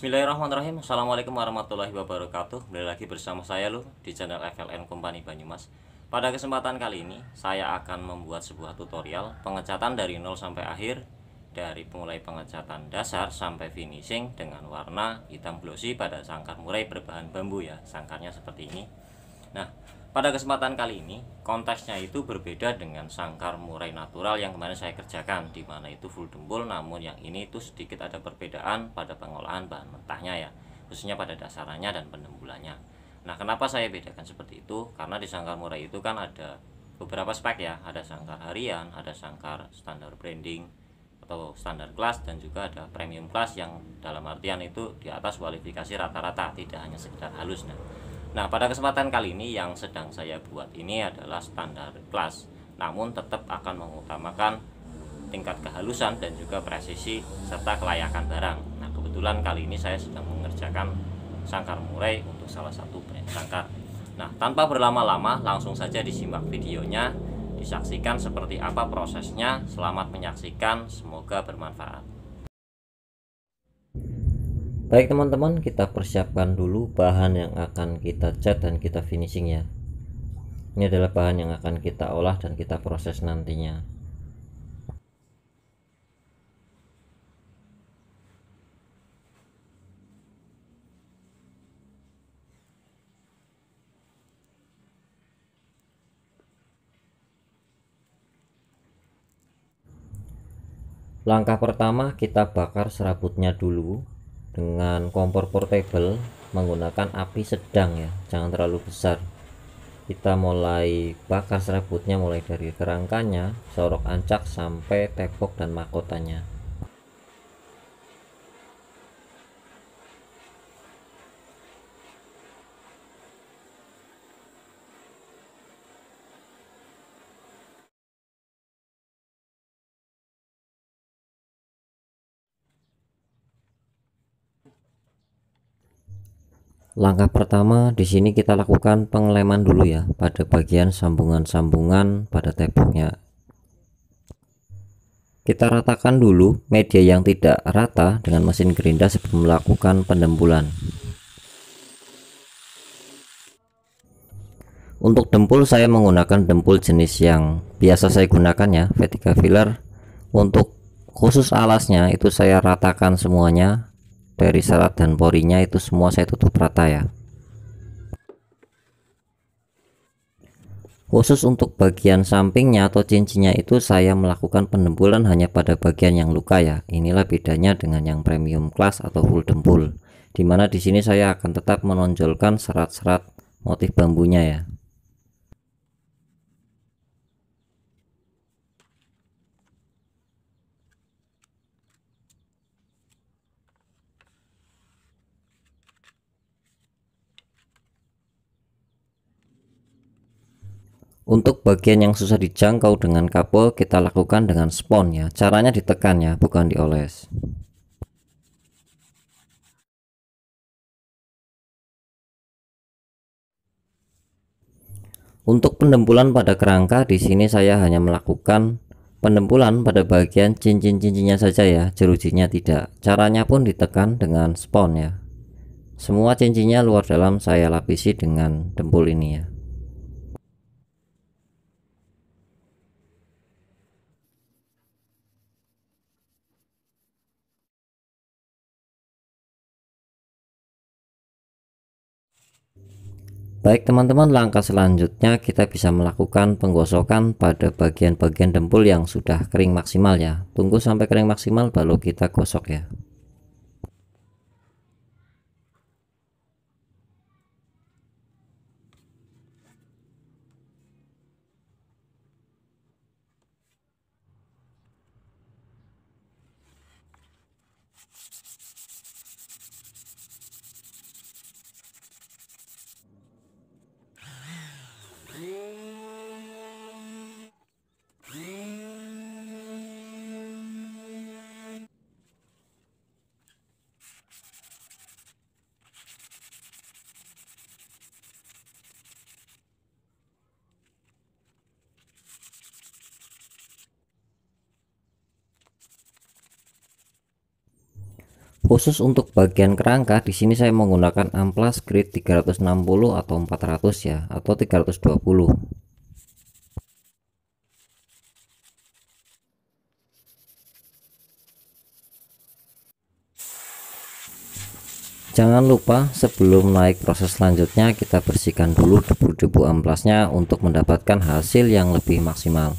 Bismillahirrahmanirrahim. Assalamualaikum warahmatullahi wabarakatuh. Kembali lagi bersama saya di channel FLN Company Banyumas. Pada kesempatan kali ini saya akan membuat sebuah tutorial pengecatan dari 0 sampai akhir, dari mulai pengecatan dasar sampai finishing dengan warna hitam glossy pada sangkar murai berbahan bambu ya. Sangkarnya seperti ini. Nah, pada kesempatan kali ini konteksnya itu berbeda dengan sangkar murai natural yang kemarin saya kerjakan, di mana itu full dempul, namun yang ini itu sedikit ada perbedaan pada pengolahan bahan mentahnya ya, khususnya pada dasarannya dan pendempulannya. Nah, kenapa saya bedakan seperti itu? Karena di sangkar murai itu kan ada beberapa spek ya, ada sangkar harian, ada sangkar standar branding atau standar kelas, dan juga ada premium kelas yang dalam artian itu di atas kualifikasi rata-rata, tidak hanya sekedar halus. Nah, pada kesempatan kali ini yang sedang saya buat ini adalah standar kelas, namun tetap akan mengutamakan tingkat kehalusan dan juga presisi serta kelayakan barang. Nah, kebetulan kali ini saya sedang mengerjakan sangkar murai untuk salah satu brand sangkar. Nah, tanpa berlama-lama langsung saja disimak videonya, disaksikan seperti apa prosesnya. Selamat menyaksikan, semoga bermanfaat. Baik teman-teman, kita persiapkan dulu bahan yang akan kita cat dan kita finishing ya. Ini adalah bahan yang akan kita olah dan kita proses nantinya. Langkah pertama, kita bakar serabutnya dulu dengan kompor portable menggunakan api sedang ya, jangan terlalu besar. Kita mulai bakar serabutnya mulai dari kerangkanya, sorok ancak sampai tepok dan mahkotanya. Langkah pertama di sini kita lakukan pengeleman dulu ya pada bagian sambungan-sambungan pada tepoknya. Kita ratakan dulu media yang tidak rata dengan mesin gerinda sebelum melakukan pendempulan. Untuk dempul saya menggunakan dempul jenis yang biasa saya gunakan ya, V3 filler. Untuk khusus alasnya itu saya ratakan semuanya, dari serat dan porinya itu semua saya tutup rata ya. Khusus untuk bagian sampingnya atau cincinnya itu saya melakukan pendempulan hanya pada bagian yang luka ya. Inilah bedanya dengan yang premium class atau full dempul, dimana di sini saya akan tetap menonjolkan serat-serat motif bambunya ya. Untuk bagian yang susah dijangkau dengan kabel kita lakukan dengan spon ya. Caranya ditekan ya, bukan dioles. Untuk pendempulan pada kerangka di sini saya hanya melakukan pendempulan pada bagian cincin-cincinnya saja ya, jerujinya tidak. Caranya pun ditekan dengan spon ya. Semua cincinnya luar dalam saya lapisi dengan dempul ini ya. Baik teman-teman, langkah selanjutnya kita bisa melakukan penggosokan pada bagian-bagian dempul yang sudah kering maksimal ya. Tunggu sampai kering maksimal baru kita gosok ya. Khusus untuk bagian kerangka di sini saya menggunakan amplas grade 360 atau 400 ya, atau 320. Jangan lupa sebelum naik proses selanjutnya kita bersihkan dulu debu-debu amplasnya untuk mendapatkan hasil yang lebih maksimal.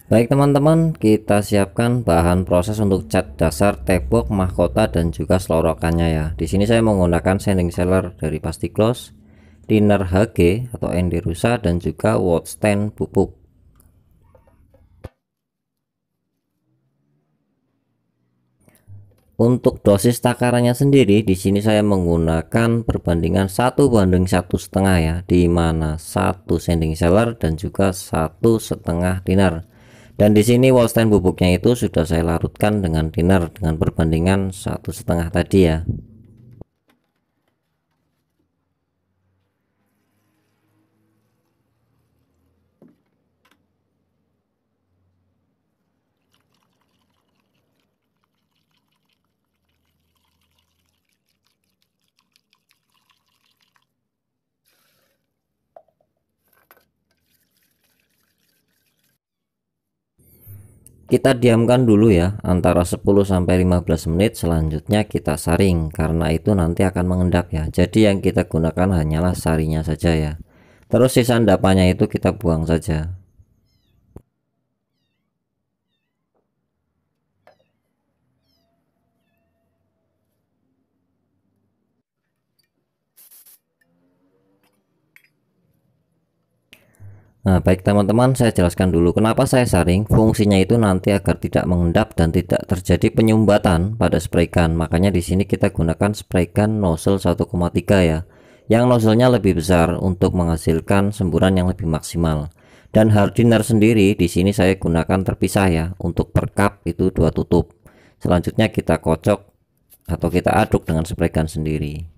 Baik teman-teman, kita siapkan bahan proses untuk cat dasar tembok, mahkota dan juga selorokannya ya. Di sini saya menggunakan sanding seller dari Pastigloss, thinner HG atau Endirusa dan juga wood stand pupuk. Untuk dosis takarannya sendiri di sini saya menggunakan perbandingan 1:1,5 ya, di mana 1 sanding seller dan juga 1,5 thinner. Dan di sini wall stand bubuknya itu sudah saya larutkan dengan thinner dengan perbandingan 1,5 tadi ya. Kita diamkan dulu ya antara 10-15 menit, selanjutnya kita saring karena itu nanti akan mengendap ya. Jadi yang kita gunakan hanyalah sarinya saja ya. Terus sisa endapannya itu kita buang saja. Nah, baik teman-teman, saya jelaskan dulu kenapa saya saring. Fungsinya itu nanti agar tidak mengendap dan tidak terjadi penyumbatan pada spray gun. Makanya di sini kita gunakan spray gun nozzle 1,3 ya. Yang nozzle-nya lebih besar untuk menghasilkan semburan yang lebih maksimal. Dan hardener sendiri di sini saya gunakan terpisah ya. Untuk per cup itu 2 tutup. Selanjutnya kita kocok atau kita aduk dengan spray gun sendiri.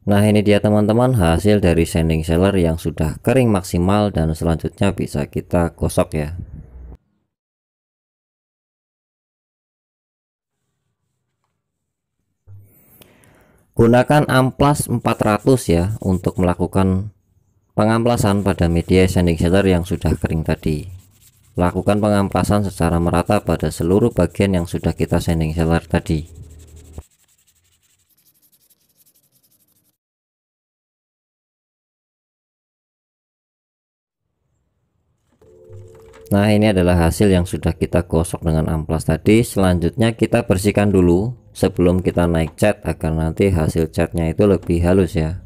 Nah, ini dia teman-teman hasil dari sanding seller yang sudah kering maksimal dan selanjutnya bisa kita gosok ya. Gunakan amplas 400 ya untuk melakukan pengamplasan pada media sanding seller yang sudah kering tadi. Lakukan pengamplasan secara merata pada seluruh bagian yang sudah kita sanding seller tadi. Nah, ini adalah hasil yang sudah kita gosok dengan amplas tadi. Selanjutnya kita bersihkan dulu sebelum kita naik cat agar nanti hasil catnya itu lebih halus ya.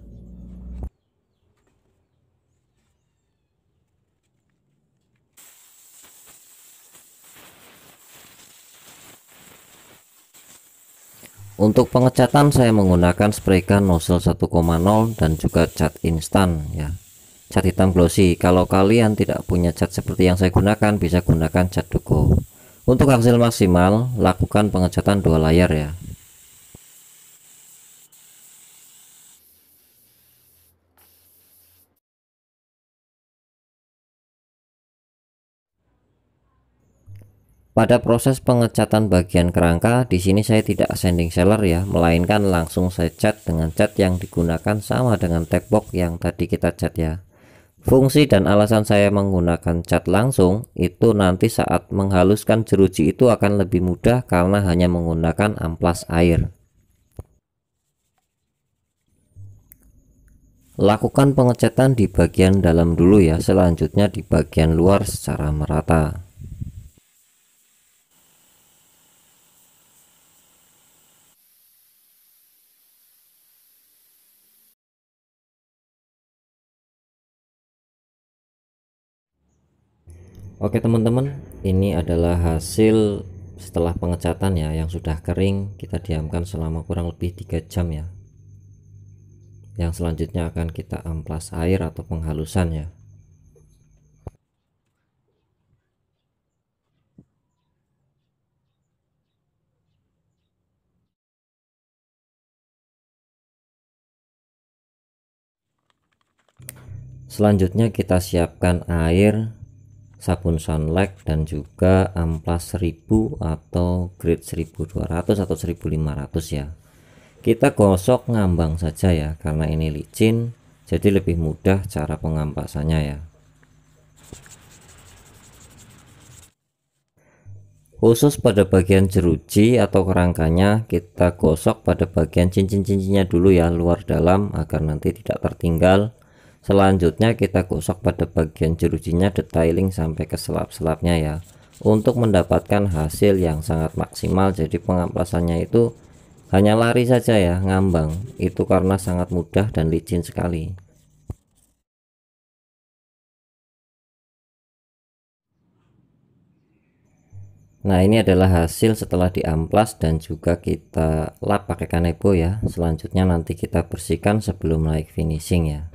Untuk pengecatan saya menggunakan spray gun nozzle 1,0 dan juga cat instan ya. Cat hitam glossy. Kalau kalian tidak punya cat seperti yang saya gunakan, bisa gunakan cat duko. Untuk hasil maksimal, lakukan pengecatan 2 layar ya. Pada proses pengecatan bagian kerangka, di sini saya tidak sanding seller ya, melainkan langsung saya cat dengan cat yang digunakan sama dengan tembok yang tadi kita cat ya. Fungsi dan alasan saya menggunakan cat langsung itu nanti saat menghaluskan jeruji itu akan lebih mudah karena hanya menggunakan amplas air. Lakukan pengecatan di bagian dalam dulu ya, selanjutnya di bagian luar secara merata. Oke teman-teman, ini adalah hasil setelah pengecatan ya, yang sudah kering. Kita diamkan selama kurang lebih 3 jam ya. Yang selanjutnya akan kita amplas air atau penghalusan ya. Selanjutnya kita siapkan air, sabun sunlight, dan juga amplas 1000 atau grade 1200 atau 1500 ya. Kita gosok ngambang saja ya, karena ini licin jadi lebih mudah cara pengampasannya ya. Khusus pada bagian jeruji atau kerangkanya kita gosok pada bagian cincin-cincinnya dulu ya, luar dalam, agar nanti tidak tertinggal. Selanjutnya kita gosok pada bagian jerujinya, detailing sampai ke selap-selapnya ya, untuk mendapatkan hasil yang sangat maksimal. Jadi pengamplasannya itu hanya lari saja ya, ngambang, itu karena sangat mudah dan licin sekali. Nah, ini adalah hasil setelah diamplas dan juga kita lap pakai kanebo ya. Selanjutnya nanti kita bersihkan sebelum naik finishing ya.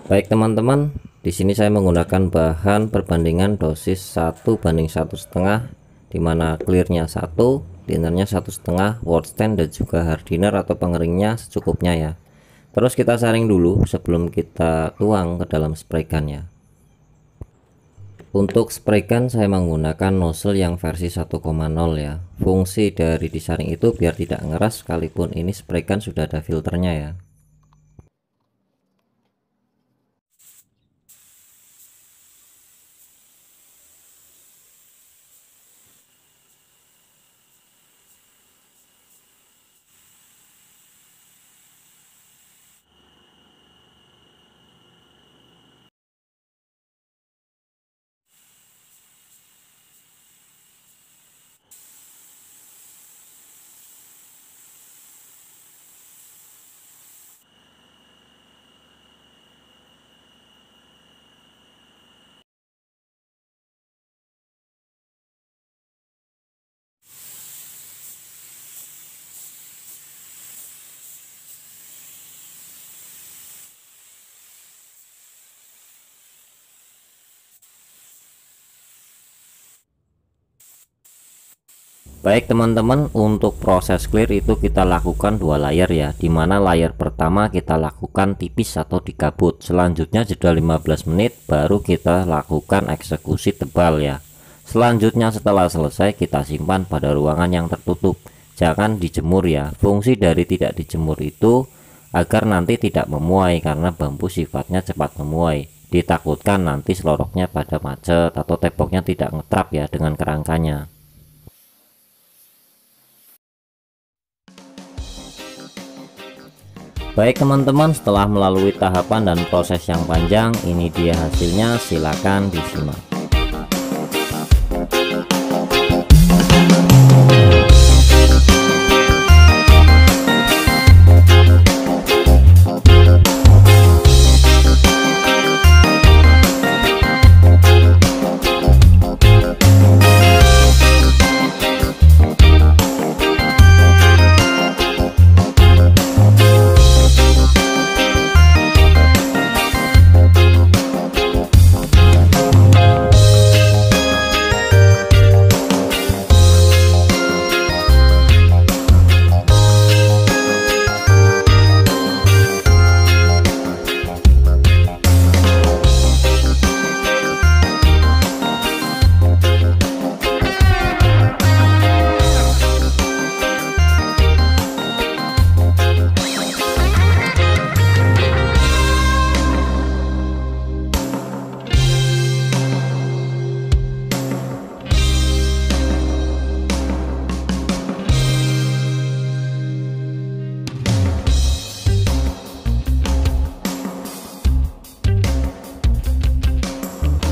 Baik teman-teman, di sini saya menggunakan bahan perbandingan dosis 1:1,5, dimana clearnya 1, thinnernya 1,5, wort stand dan juga hardener atau pengeringnya secukupnya ya. Terus kita saring dulu sebelum kita tuang ke dalam spray gun ya. Untuk spray gun saya menggunakan nozzle yang versi 1,0 ya. Fungsi dari disaring itu biar tidak ngeras, sekalipun ini spray gun sudah ada filternya ya. Baik teman-teman, untuk proses clear itu kita lakukan 2 layer ya, dimana layer pertama kita lakukan tipis atau dikabut. Selanjutnya jeda 15 menit baru kita lakukan eksekusi tebal ya. Selanjutnya setelah selesai kita simpan pada ruangan yang tertutup, jangan dijemur ya. Fungsi dari tidak dijemur itu agar nanti tidak memuai, karena bambu sifatnya cepat memuai. Ditakutkan nanti seloroknya pada macet atau temboknya tidak ngetrap ya dengan kerangkanya. Baik teman-teman, setelah melalui tahapan dan proses yang panjang, ini dia hasilnya, silakan disimak.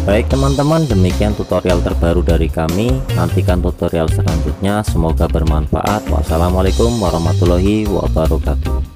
Baik teman-teman, demikian tutorial terbaru dari kami. Nantikan tutorial selanjutnya, semoga bermanfaat. Wassalamualaikum warahmatullahi wabarakatuh.